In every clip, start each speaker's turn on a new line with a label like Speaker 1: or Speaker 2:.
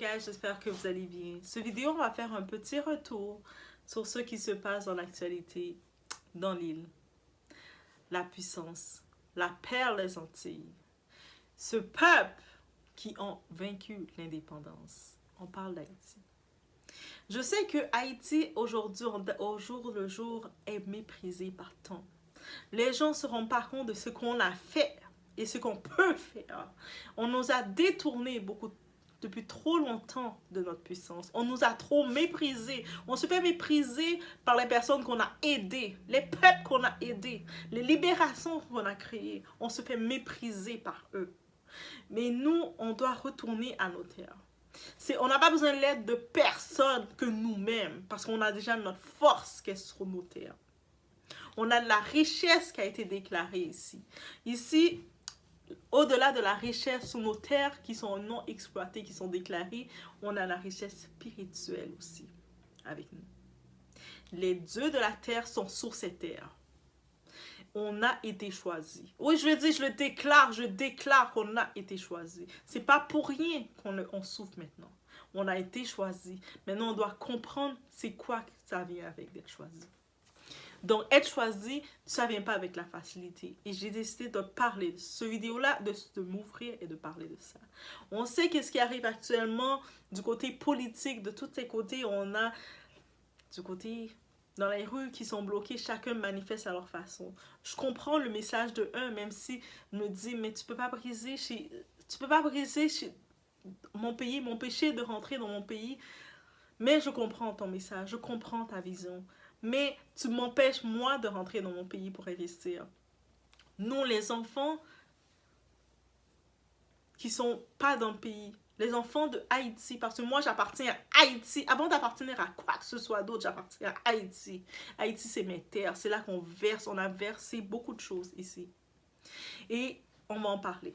Speaker 1: guys, j'espère que vous allez bien. Cette vidéo, on va faire un petit retour sur ce qui se passe dans l'actualité dans l'île. La puissance, la perle des Antilles. Ce peuple qui ont vaincu l'indépendance. On parle d'Haïti. Je sais que Haïti, aujourd'hui, au jour le jour, est méprisé par tant. Les gens ne se rendent pas compte de ce qu'on a fait et ce qu'on peut faire. On nous a détourné depuis trop longtemps de notre puissance. On nous a trop méprisés. On se fait mépriser par les personnes qu'on a aidées, les peuples qu'on a aidés, les libérations qu'on a créées. On se fait mépriser par eux. Mais nous, on doit retourner à nos terres. On n'a pas besoin de l'aide de personne que nous-mêmes, parce qu'on a déjà notre force qui est sur nos terres. On a de la richesse qui a été déclarée ici. Ici, au-delà de la richesse sur nos terres qui sont non exploitées, qui sont déclarées, on a la richesse spirituelle aussi avec nous. Les dieux de la terre sont sur ces terres. On a été choisi. Oui, je déclare qu'on a été choisi. C'est pas pour rien qu'on souffre maintenant. On a été choisi. Maintenant, on doit comprendre c'est quoi que ça vient avec d'être choisi. Donc, être choisi, ça ne vient pas avec la facilité. Et j'ai décidé de parler de ce vidéo-là, de m'ouvrir et de parler de ça. On sait qu'est-ce qui arrive actuellement du côté politique, de tous ces côtés. On a du côté dans les rues qui sont bloquées, chacun manifeste à leur façon. Je comprends le message de un, même si me dit, mais tu peux pas briser mon pays, mon péché de rentrer dans mon pays. Mais je comprends ton message, je comprends ta vision. Mais tu m'empêches, moi, de rentrer dans mon pays pour investir. Nous, les enfants qui ne sont pas dans le pays, les enfants de Haïti, parce que moi, j'appartiens à Haïti. Avant d'appartenir à quoi que ce soit d'autre, j'appartiens à Haïti. Haïti, c'est mes terres. C'est là qu'on verse. On a versé beaucoup de choses ici. Et on va en parler.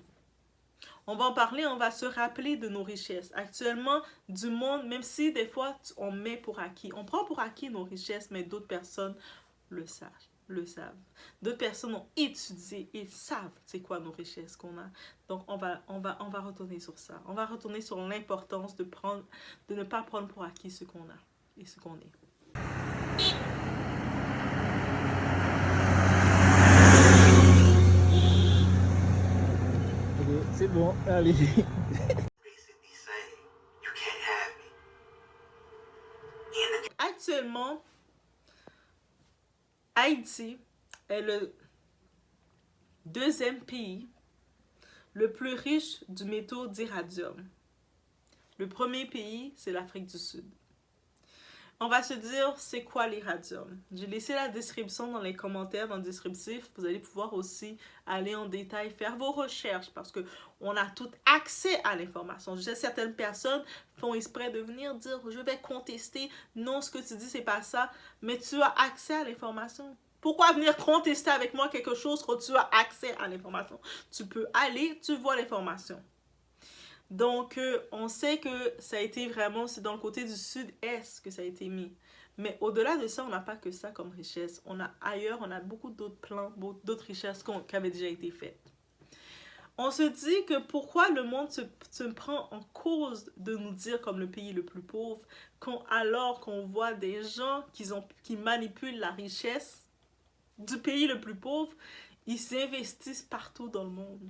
Speaker 1: On va en parler, on va se rappeler de nos richesses. Actuellement, du monde, même si des fois, on met pour acquis. On prend pour acquis nos richesses, mais d'autres personnes le savent. D'autres personnes ont étudié et savent c'est quoi nos richesses qu'on a. Donc, on va retourner sur ça. On va retourner sur l'importance de ne pas prendre pour acquis ce qu'on a et ce qu'on est.
Speaker 2: C'est bon, allez.
Speaker 1: Actuellement, Haïti est le deuxième pays le plus riche du métaux d'irradium. Le premier pays, c'est l'Afrique du Sud. On va se dire, c'est quoi l'irradium? J'ai laissé la description dans les commentaires, dans le descriptif. Vous allez pouvoir aussi aller en détail, faire vos recherches parce qu'on a tout accès à l'information. Je sais, certaines personnes font exprès de venir dire, je vais contester. Non, ce que tu dis, c'est pas ça. Mais tu as accès à l'information. Pourquoi venir contester avec moi quelque chose quand tu as accès à l'information? Tu peux aller, tu vois l'information. Donc, on sait que ça a été vraiment, c'est dans le côté du sud-est que ça a été mis. Mais au-delà de ça, on n'a pas que ça comme richesse. Ailleurs, on a beaucoup d'autres plans, d'autres richesses qui avaient déjà été faites. On se dit que pourquoi le monde se prend en cause de nous dire comme le pays le plus pauvre, alors qu'on voit des gens qui manipulent la richesse du pays le plus pauvre, ils s'investissent partout dans le monde.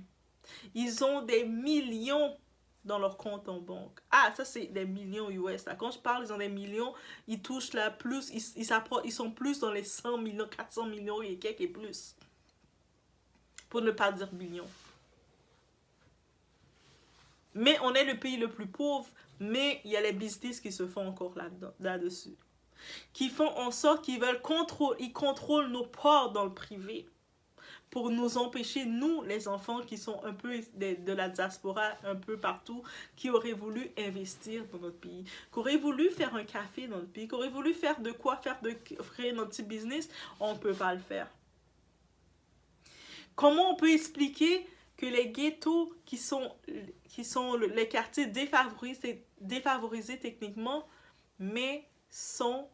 Speaker 1: Ils ont des millions dans leur compte en banque. Ah, ça c'est des millions US. Là. Quand je parle, ils ont des millions, ils touchent là plus, ils sont plus dans les 100 millions, 400 millions et quelques et plus. Pour ne pas dire millions. Mais on est le pays le plus pauvre, mais il y a les business qui se font encore là-dessus. Qui font en sorte qu'ils contrôlent nos ports dans le privé. Pour nous empêcher, nous, les enfants qui sont un peu de la diaspora, un peu partout, qui auraient voulu investir dans notre pays, qui auraient voulu faire un café dans notre pays, qui auraient voulu faire créer notre petit business, on ne peut pas le faire. Comment on peut expliquer que les ghettos qui sont les quartiers défavorisés techniquement, mais sont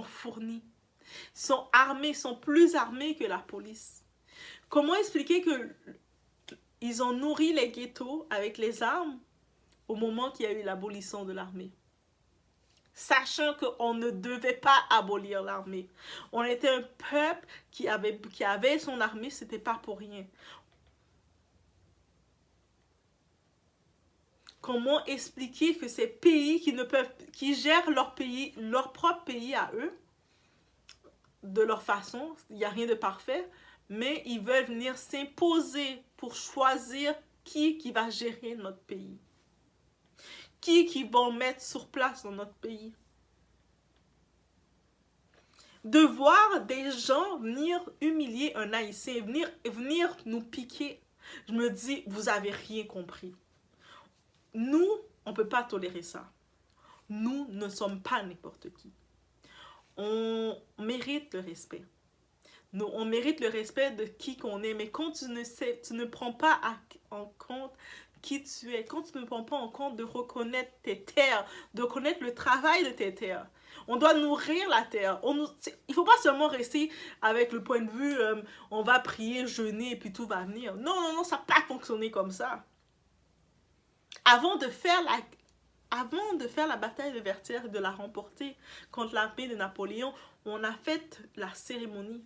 Speaker 1: fournis, sont armés, sont plus armés que la police. Comment expliquer que ils ont nourri les ghettos avec les armes au moment qu'il y a eu l'abolition de l'armée. Sachant qu'on ne devait pas abolir l'armée. On était un peuple qui avait son armée, c'était pas pour rien. Comment expliquer que ces pays qui gèrent leur pays, leur propre pays à eux, de leur façon, il n'y a rien de parfait, mais ils veulent venir s'imposer pour choisir qui va gérer notre pays. Qui vont mettre sur place dans notre pays. De voir des gens venir humilier un Haïtien, venir nous piquer, je me dis, vous n'avez rien compris. Nous, on ne peut pas tolérer ça. Nous ne sommes pas n'importe qui. On mérite le respect. On mérite le respect de qui qu'on est, mais quand tu ne prends pas en compte qui tu es, quand tu ne prends pas en compte de reconnaître tes terres, de reconnaître le travail de tes terres, on doit nourrir la terre. Il ne faut pas seulement rester avec le point de vue on va prier, jeûner et puis tout va venir. Non, ça n'a pas fonctionné comme ça. Avant de faire la bataille de Vertières et de la remporter contre l'armée de Napoléon, on a fait la cérémonie.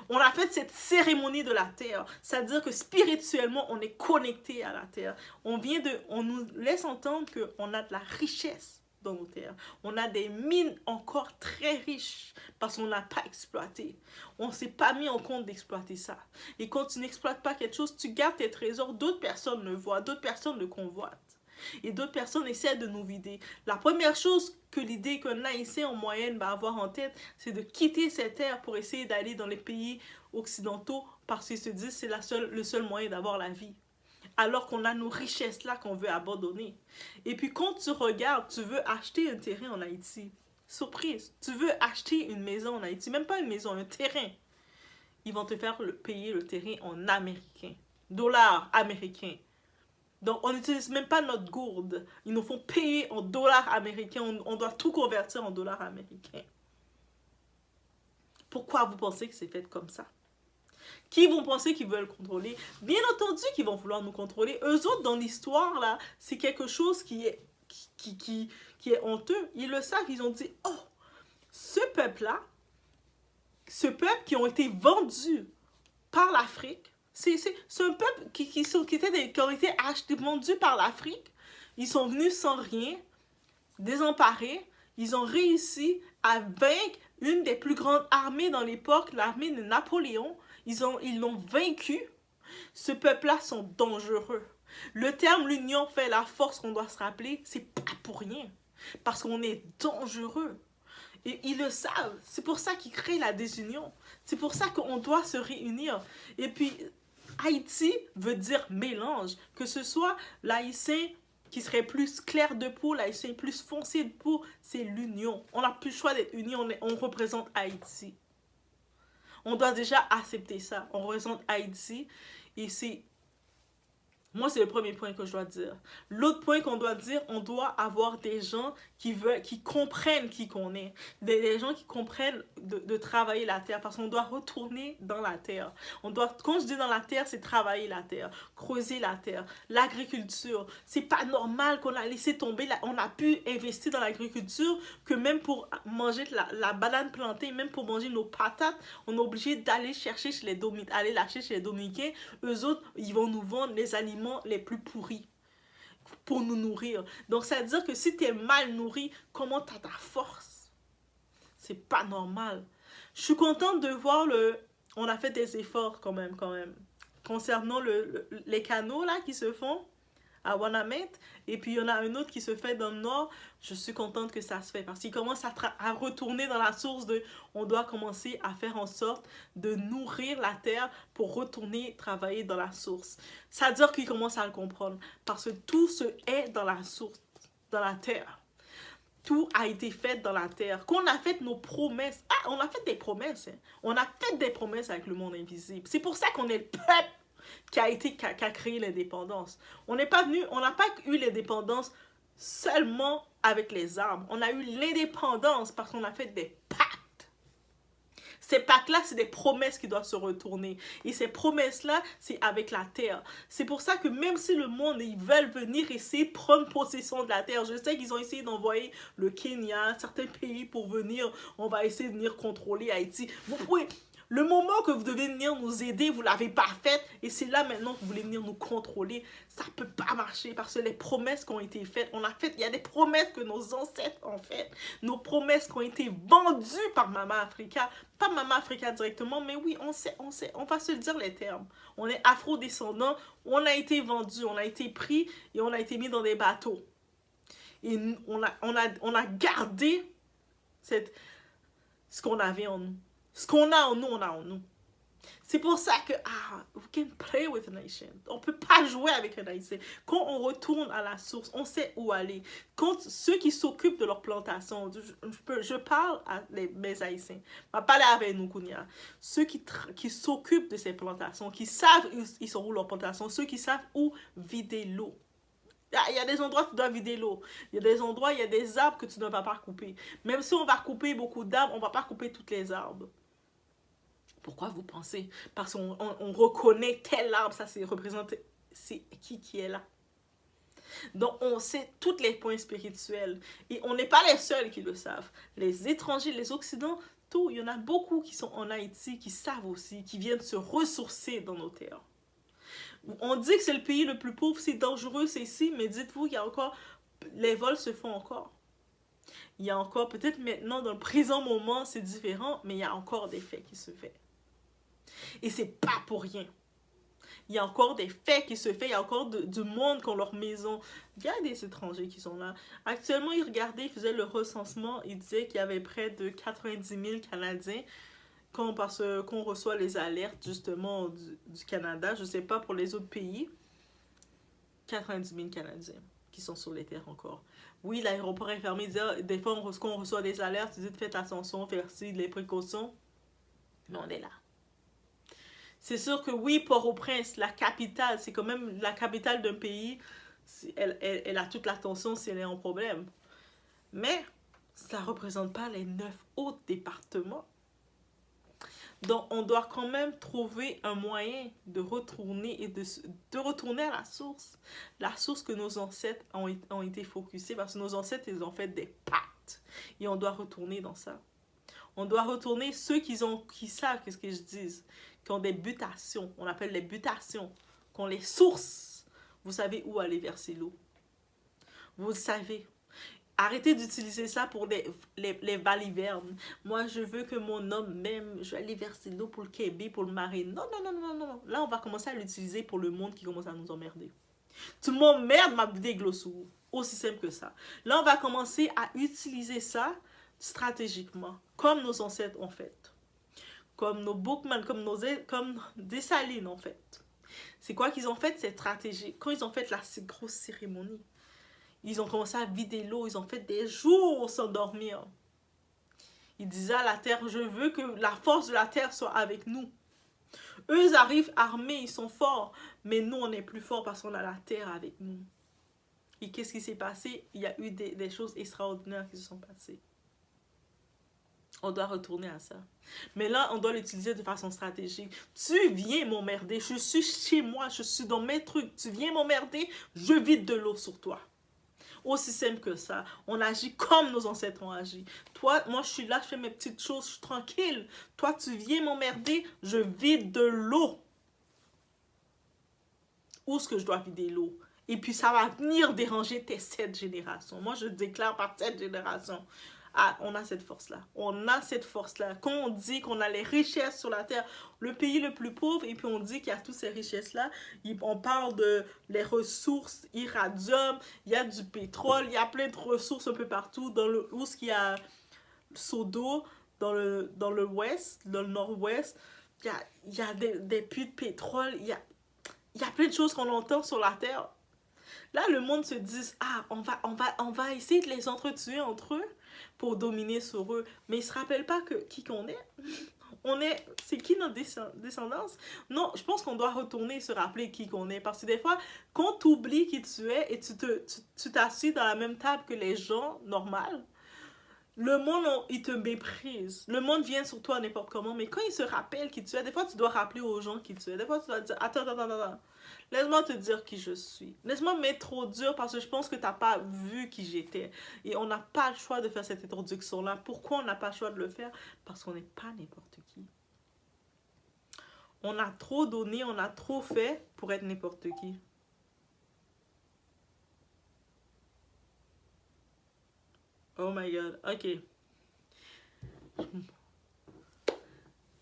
Speaker 1: On a fait cette cérémonie de la terre. C'est-à-dire que spirituellement, on est connecté à la terre. On nous laisse entendre qu'on a de la richesse dans nos terres. On a des mines encore très riches parce qu'on n'a pas exploité. On ne s'est pas mis en compte d'exploiter ça. Et quand tu n'exploites pas quelque chose, tu gardes tes trésors, d'autres personnes le voient, d'autres personnes le convoitent. Et d'autres personnes essaient de nous vider. La première chose que l'idée qu'un Haïtien en moyenne va avoir en tête, c'est de quitter cette terre pour essayer d'aller dans les pays occidentaux parce qu'ils se disent que c'est le seul moyen d'avoir la vie. Alors qu'on a nos richesses là qu'on veut abandonner. Et puis quand tu regardes, tu veux acheter un terrain en Haïti. Surprise, tu veux acheter une maison en Haïti, même pas une maison, un terrain. Ils vont te faire payer le terrain en américain, dollars américains. Donc, on n'utilise même pas notre gourde. Ils nous font payer en dollars américains. On doit tout convertir en dollars américains. Pourquoi vous pensez que c'est fait comme ça? Qui vont penser qu'ils veulent contrôler? Bien entendu qu'ils vont vouloir nous contrôler. Eux autres, dans l'histoire, là, c'est quelque chose qui est honteux. Ils le savent. Ils ont dit, oh, ce peuple-là, ce peuple qui ont été vendus par l'Afrique, c'est un peuple qui ont été achetés, vendus par l'Afrique. Ils sont venus sans rien, désemparés. Ils ont réussi à vaincre une des plus grandes armées dans l'époque, l'armée de Napoléon. Ils l'ont vaincu. Ce peuple-là sont dangereux. Le terme l'union fait la force qu'on doit se rappeler, c'est pas pour rien. Parce qu'on est dangereux. Et ils le savent. C'est pour ça qu'ils créent la désunion. C'est pour ça qu'on doit se réunir. Et puis, Haïti veut dire mélange. Que ce soit l'haïtien qui serait plus clair de peau, l'haïtien plus foncé de peau, c'est l'union. On n'a plus le choix d'être unis, on représente Haïti. On doit déjà accepter ça. On représente Haïti et c'est... Moi, c'est le premier point que je dois dire. L'autre point qu'on doit dire, on doit avoir des gens qui comprennent qui qu'on est. Des gens qui comprennent de travailler la terre. Parce qu'on doit retourner dans la terre. Quand je dis dans la terre, c'est travailler la terre. Creuser la terre. L'agriculture. C'est pas normal qu'on a laissé tomber. On a pu investir dans l'agriculture que même pour manger la banane plantée, même pour manger nos patates, on est obligé d'aller chercher chez les Dominicains. Eux autres, ils vont nous vendre les aliments les plus pourris pour nous nourrir. Donc, ça veut dire que si tu es mal nourri, comment tu as ta force? C'est pas normal. Je suis contente de voir on a fait des efforts quand même. Concernant les canaux là qui se font à Wanamet, et puis il y en a un autre qui se fait dans le nord. Je suis contente que ça se fait parce qu'il commence à retourner dans la source on doit commencer à faire en sorte de nourrir la terre pour retourner travailler dans la source. Ça veut dire qu'il commence à le comprendre parce que tout se est dans la source, dans la terre. Tout a été fait dans la terre. Qu'on a fait nos promesses. Ah, on a fait des promesses. Hein. On a fait des promesses avec le monde invisible. C'est pour ça qu'on est le peuple qui a créé l'indépendance. On n'a pas eu l'indépendance seulement avec les armes. On a eu l'indépendance parce qu'on a fait des pactes. Ces Pâques-là, c'est des promesses qui doivent se retourner. Et ces promesses-là, c'est avec la terre. C'est pour ça que même si le monde, ils veulent venir essayer de prendre possession de la terre, je sais qu'ils ont essayé d'envoyer le Kenya, certains pays pour venir, on va essayer de venir contrôler Haïti. Vous pouvez... Le moment que vous devez venir nous aider, vous ne l'avez pas fait, et c'est là maintenant que vous voulez venir nous contrôler. Ça ne peut pas marcher parce que les promesses qui ont été faites, il y a des promesses que nos ancêtres ont faites, nos promesses qui ont été vendues par Maman Africa, pas Maman Africa directement, mais oui, on va se dire les termes. On est afro-descendants, on a été vendus, on a été pris et on a été mis dans des bateaux. Et on a gardé ce qu'on avait en nous. Ce qu'on a en nous, on a en nous. C'est pour ça que, we can play with a nation. On ne peut pas jouer avec un haïtien. Quand on retourne à la source, on sait où aller. Quand ceux qui s'occupent de leur plantation, je parle à mes haïtiens, je vais parler avec nous, Kounia. Ceux qui s'occupent de ces plantations, qui savent ils sont où leurs plantations, ceux qui savent où vider l'eau. Il y a des endroits où tu dois vider l'eau. Il y a des endroits, il y a des arbres que tu ne vas pas couper. Même si on va couper beaucoup d'arbres, on ne va pas couper tous les arbres. Pourquoi vous pensez? Parce qu'on reconnaît tel arbre, ça c'est représenté, c'est qui est là. Donc on sait tous les points spirituels. Et on n'est pas les seuls qui le savent. Les étrangers, les Occidentaux, tout, il y en a beaucoup qui sont en Haïti, qui savent aussi, qui viennent se ressourcer dans nos terres. On dit que c'est le pays le plus pauvre, c'est dangereux, c'est ici, mais dites-vous qu'il y a encore, les vols se font encore. Il y a encore, peut-être maintenant, dans le présent moment, c'est différent, mais il y a encore des faits qui se font. Et c'est pas pour rien. Il y a encore des faits qui se font. Il y a encore du monde qui ont leur maison. Il y a des étrangers qui sont là. Actuellement, ils regardaient, ils faisaient le recensement. Ils disaient qu'il y avait près de 90 000 Canadiens parce qu'on reçoit les alertes justement du Canada. Je ne sais pas pour les autres pays. 90 000 Canadiens qui sont sur les terres encore. Oui, l'aéroport est fermé. Des fois, quand on reçoit des alertes, ils disent faites attention, faites les précautions. Mais on est là. C'est sûr que oui, Port-au-Prince, la capitale, c'est quand même la capitale d'un pays. Elle a toute l'attention si elle est en problème. Mais ça ne représente pas les 9 autres départements. Donc, on doit quand même trouver un moyen de retourner et de retourner à la source. La source que nos ancêtres ont été focusés parce que nos ancêtres, ils ont fait des pactes. Et on doit retourner dans ça. On doit retourner ceux qui savent ce que je dis, qui ont des butations, on appelle les butations, qui ont les sources. Vous savez où aller verser l'eau. Vous le savez. Arrêtez d'utiliser ça pour les balivernes. Moi, je veux que mon homme m'aime. Je vais aller verser l'eau pour le Québec, pour le mari. Non, non, non, non, non. Là, on va commencer à l'utiliser pour le monde qui commence à nous emmerder. Tout le monde merde m'a déglossou. Aussi simple que ça. Là, on va commencer à utiliser ça stratégiquement, comme nos ancêtres ont fait. Comme nos Bookman, comme Dessalines ont fait. C'est quoi qu'ils ont fait? C'est stratégique. Quand ils ont fait la grosse cérémonie, ils ont commencé à vider l'eau, ils ont fait des jours sans dormir. Ils disaient à la terre, je veux que la force de la terre soit avec nous. Eux, ils arrivent armés, ils sont forts, mais nous, on est plus forts parce qu'on a la terre avec nous. Et qu'est-ce qui s'est passé? Il y a eu des choses extraordinaires qui se sont passées. On doit retourner à ça. Mais là, on doit l'utiliser de façon stratégique. Tu viens m'emmerder, je suis chez moi, je suis dans mes trucs. Tu viens m'emmerder, je vide de l'eau sur toi. Aussi simple que ça. On agit comme nos ancêtres ont agi. Toi, moi, je suis là, je fais mes petites choses, je suis tranquille. Toi, tu viens m'emmerder, je vide de l'eau. Où est-ce que je dois vider l'eau? Et puis, ça va venir déranger tes 7 générations. Moi, je déclare par 7 générations. Ah, on a cette force-là. On a cette force-là. Quand on dit qu'on a les richesses sur la terre, le pays le plus pauvre, et puis on dit qu'il y a toutes ces richesses-là, on parle de les ressources, irradium, il y a du pétrole, il y a plein de ressources un peu partout, où est-ce qu'il y a seau d'eau, dans le ouest, dans le nord-ouest, il y a des puits de pétrole, il y a plein de choses qu'on entend sur la terre. Là, le monde se dit, ah, on va essayer de les entretuer entre eux pour dominer sur eux. Mais ils ne se rappellent pas qui qu'on est. C'est qui notre descendance? Non, je pense qu'on doit retourner et se rappeler qui qu'on est. Parce que des fois, quand tu oublies qui tu es et tu t'assis dans la même table que les gens normaux, Le monde, il te méprise. Le monde vient sur toi n'importe comment, mais quand il se rappelle qui tu es, des fois tu dois rappeler aux gens qui tu es. Des fois tu dois dire, attends, attends, attends, attends. Laisse-moi te dire qui je suis. Laisse-moi m'être trop dur parce que je pense que tu n'as pas vu qui j'étais. Et on n'a pas le choix de faire cette introduction-là. Pourquoi on n'a pas le choix de le faire? Parce qu'on n'est pas n'importe qui. On a trop donné, on a trop fait pour être n'importe qui. Oh my god, ok.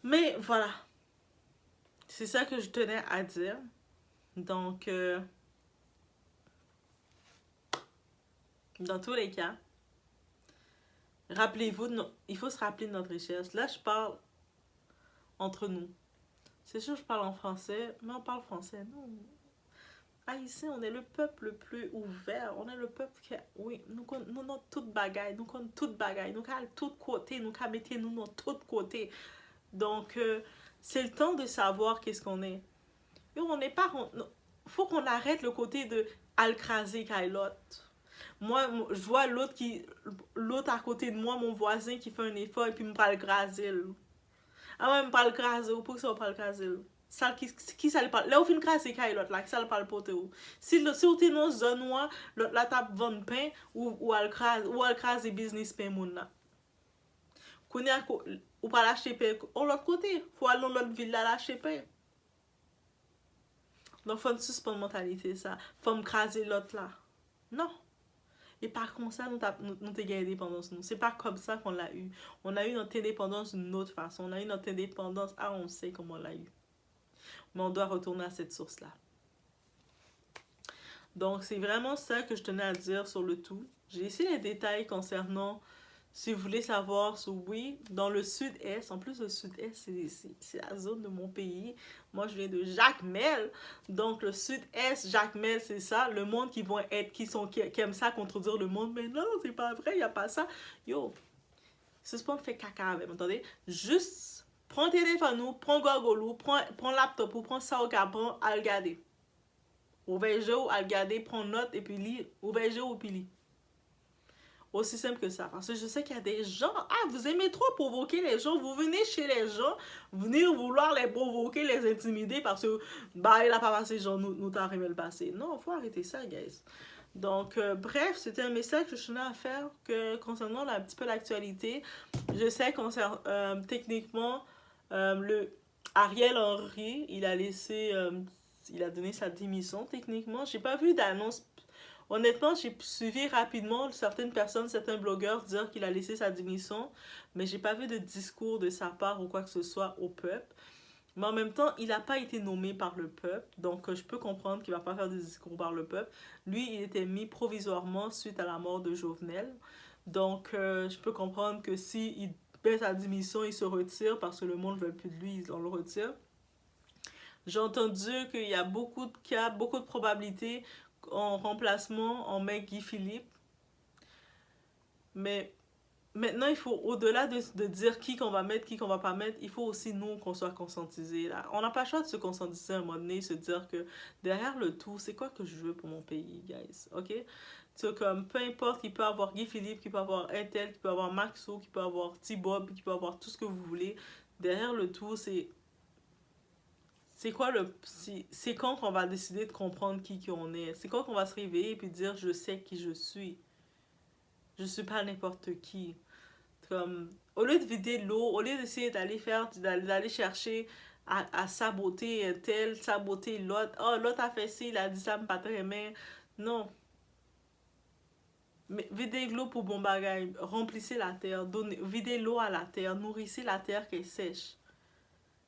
Speaker 1: Mais voilà, c'est ça que je tenais à dire. Donc, dans tous les cas, rappelez-vous, il faut se rappeler de notre richesse. Là, je parle entre nous. C'est sûr, je parle en français, mais on parle français. Non. Haïtien, on est le peuple le plus ouvert. On est le peuple qui, oui, nous avons toute bagaille. Nous avons toute bagaille. Nous avons tout côté. Nous avons mettre nous dans tout côté. Donc, c'est le temps de savoir qu'est-ce qu'on est. Et on n'est pas... faut qu'on arrête le côté de alcraser l'autre. Moi, je vois l'autre à côté de moi, mon voisin qui fait un effort et puis me parle graser. Ah ouais, me parle graser. Pourquoi ça me parle graser? Ça, qui ça le parle? Là, au fin graser l'autre là, qui ça le parle pour toi? Si vous êtes dans une zone où l'autre là tape vendre pain ou alcraser business pain moun là. Qu'on a ou pas l'acheter pain, on l'autre côté, faut aller dans l'autre ville là l'acheter pain. Donc, faut suspendre mentalité ça. Faut me craser l'autre là. Non. Et par contre, ça, nous avons gagné l'indépendance. C'est pas comme ça qu'on l'a eu. On a eu notre indépendance d'une autre façon. On a eu notre indépendance. Ah, on sait comment on l'a eu. Mais on doit retourner à cette source-là. Donc, c'est vraiment ça que je tenais à dire sur le tout. J'ai laissé les détails concernant, si vous voulez savoir, oui, dans le sud-est, en plus le sud-est, c'est la zone de mon pays. Moi, je viens de Jacmel. Donc, le sud-est, Jacmel, c'est ça. Le monde qui vont être, qui aiment ça contredire le monde. Mais non, c'est pas vrai, il n'y a pas ça. Yo, ce sport fait caca avec, entendez? Juste, prends téléphone, prends Google, prends laptop, ou prends ça au cas, prends à regarder. Ouvert jeu, à regarder, prends note, et puis lis. Ouvert jeu, ou puis lis. Aussi simple que ça. Parce que je sais qu'il y a des gens, vous aimez trop provoquer les gens, vous venez chez les gens, venir vouloir les provoquer, les intimider parce que, il n'a pas passé, genre, nous t'arrivons le passé. Non, il faut arrêter ça, guys. Donc, bref, c'était un message que je tenais à faire concernant un petit peu l'actualité. Je sais, techniquement, le Ariel Henry, il a donné sa démission, techniquement. J'ai pas vu d'annonce. Honnêtement, j'ai suivi rapidement certaines personnes, certains blogueurs dire qu'il a laissé sa démission, mais j'ai pas vu de discours de sa part ou quoi que ce soit au peuple. Mais en même temps, il n'a pas été nommé par le peuple, donc je peux comprendre qu'il ne va pas faire de discours par le peuple. Lui, il était mis provisoirement suite à la mort de Jovenel. Donc, je peux comprendre que s'il baisse sa démission, il se retire parce que le monde ne veut plus de lui, on le retire. J'ai entendu qu'il y a beaucoup de cas, beaucoup de probabilités en remplacement, on met Guy Philippe. Mais maintenant, il faut, au-delà de dire qui qu'on va mettre, qui qu'on va pas mettre, il faut aussi, nous, qu'on soit conscientisés. Là. On n'a pas le choix de se conscientiser à un moment donné, se dire que derrière le tout, c'est quoi que je veux pour mon pays, guys, ok? C'est comme, peu importe, il peut avoir Guy Philippe, qui peut avoir Intel, qui peut avoir Maxo, qui peut avoir T-Bob, qui peut avoir tout ce que vous voulez. Derrière le tout, c'est quoi c'est quand qu'on va décider de comprendre qui on est? C'est quand qu'on va se réveiller et puis dire je sais qui je suis. Je suis pas n'importe qui. Comme, au lieu de vider l'eau, au lieu d'essayer d'aller chercher à saboter un tel, saboter l'autre. Oh, l'autre a fait ci, il a dit ça, me pas très bien. Non. Mais videz l'eau pour bon bagage. Remplissez la terre. Videz l'eau à la terre. Nourrissez la terre qui est sèche.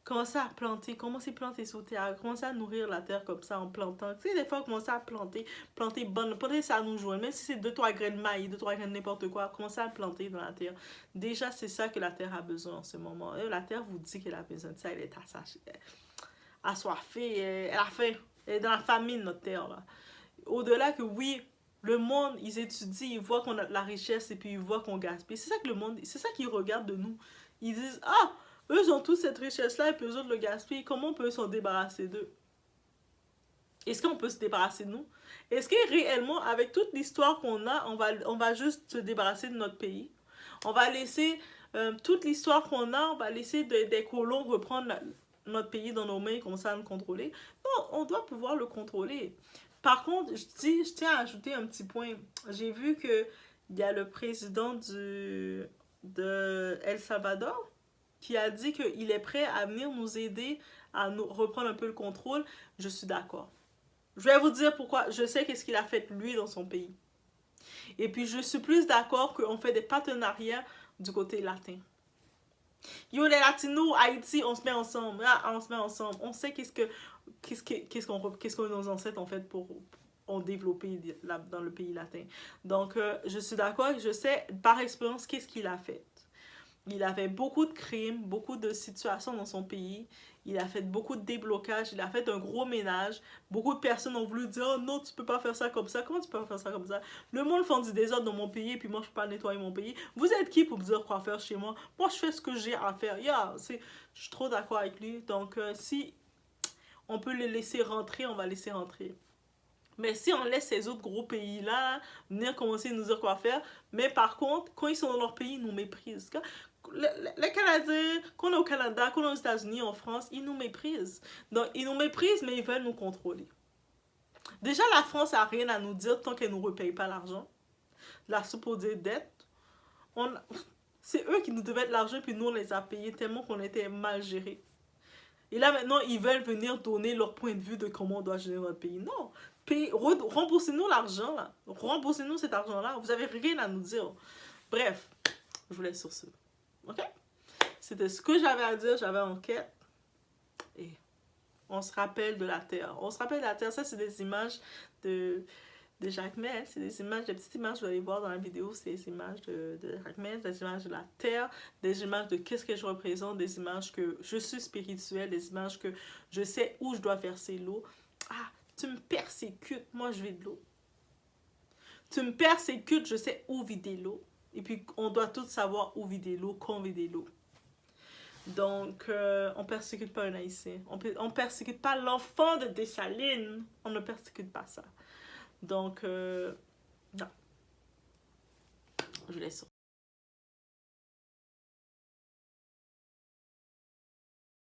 Speaker 1: Commencez à planter, commencez à planter sous terre, commencez à nourrir la terre comme ça en plantant. Tu sais, des fois, commencez à planter bonne, planter ça à nous joindre. Même si c'est 2-3 graines de maïs, 2-3 graines de n'importe quoi, commencez à planter dans la terre. Déjà, c'est ça que la terre a besoin en ce moment. Et la terre vous dit qu'elle a besoin de ça, elle est assoiffée, elle a faim, elle est dans la famine, notre terre. Là. Au-delà que oui, le monde, ils étudient, ils voient qu'on a de la richesse et puis ils voient qu'on gaspille. C'est ça que le monde, c'est ça qu'ils regardent de nous. Ils disent, eux ont tous cette richesse-là et puis eux autres le gaspillent. Comment on peut s'en débarrasser d'eux? Est-ce qu'on peut se débarrasser de nous? Est-ce que réellement, avec toute l'histoire qu'on a, on va juste se débarrasser de notre pays? On va laisser toute l'histoire qu'on a, on va laisser des colons reprendre notre pays dans nos mains, comme ça, à nous contrôler. Non, on doit pouvoir le contrôler. Par contre, je tiens à ajouter un petit point. J'ai vu que il y a le président de El Salvador qui a dit qu'il est prêt à venir nous aider à nous reprendre un peu le contrôle. Je suis d'accord. Je vais vous dire pourquoi. Je sais qu'est-ce qu'il a fait lui dans son pays. Et puis je suis plus d'accord qu'on fait des partenariats du côté latin. Yo, les Latinos, Haïti, on se met ensemble. Ah, on se met ensemble. On sait qu'est-ce que nos ancêtres ont fait pour ont développé dans le pays latin. Donc, je suis d'accord et je sais par expérience qu'est-ce qu'il a fait. Il a fait beaucoup de crimes, beaucoup de situations dans son pays. Il a fait beaucoup de déblocages. Il a fait un gros ménage. Beaucoup de personnes ont voulu dire « Oh non, tu peux pas faire ça comme ça. Comment tu peux pas faire ça comme ça? Le monde fait du désordre dans mon pays et puis moi, je peux pas nettoyer mon pays. Vous êtes qui pour me dire quoi faire chez moi? Moi, je fais ce que j'ai à faire. Yeah, je suis trop d'accord avec lui. Donc, si on peut le laisser rentrer, on va laisser rentrer. Mais si on laisse ces autres gros pays-là venir commencer à nous dire quoi faire, mais par contre, quand ils sont dans leur pays, ils nous méprisent. Les Canadiens, qu'on est au Canada, qu'on est aux États-Unis, en France, ils nous méprisent. Donc, ils nous méprisent, mais ils veulent nous contrôler. Déjà, la France n'a rien à nous dire tant qu'elle ne nous repaye pas l'argent. La supposée dette. C'est eux qui nous devaient de l'argent, puis nous, on les a payés tellement qu'on était mal gérés. Et là, maintenant, ils veulent venir donner leur point de vue de comment on doit gérer notre pays. Non. Remboursez-nous l'argent, là. Remboursez-nous cet argent-là. Vous n'avez rien à nous dire. Bref, je vous laisse sur ce. OK? C'était ce que j'avais à dire. J'avais enquête. Et on se rappelle de la Terre. On se rappelle de la Terre. Ça, c'est des images de Jacmel. C'est des images, des petites images, vous allez voir dans la vidéo. C'est des images de Jacmel, des images de la Terre, des images de qu'est-ce que je représente, des images que je suis spirituelle, des images que je sais où je dois verser l'eau. Ah, tu me persécutes, moi je vide l'eau. Tu me persécutes, je sais où vider l'eau. Et puis, on doit tous savoir où vider l'eau, quand vider l'eau. Donc, on ne persécute pas un Haïtien. On ne persécute pas l'enfant de Dessalines. On ne persécute pas ça. Donc, non. Je laisse.